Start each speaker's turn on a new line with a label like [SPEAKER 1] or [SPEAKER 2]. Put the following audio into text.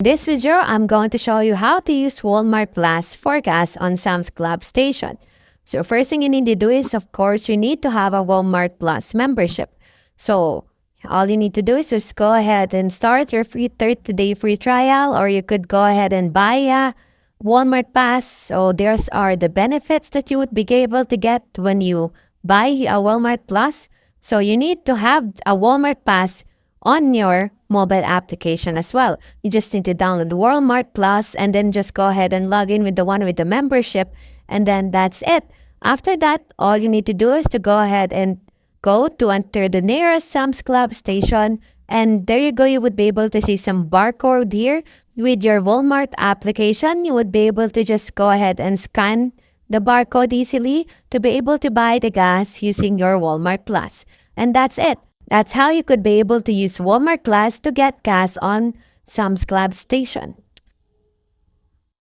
[SPEAKER 1] In this video, I'm going to show you how to use Walmart Plus for gas on Sam's Club station. So first thing you need to do is, of course, you need to have a Walmart Plus membership. So all you need to do is just go ahead and start your free 30-day free trial, or you could go ahead and buy a Walmart Pass. So there's are the benefits that you would be able to get when you buy a Walmart Plus. So you need to have a Walmart Pass on your mobile application as well. You just need to download Walmart Plus and then just go ahead and log in with the one with the membership, and then that's it. After that, all you need to do is to go ahead and go to enter the nearest Sam's Club station, and there you go. You would be able to see some barcode here. With your Walmart application, you would be able to just go ahead and scan the barcode easily to be able to buy the gas using your Walmart Plus. And that's it. That's how you could be able to use Walmart Plus to get gas on Sam's Club station.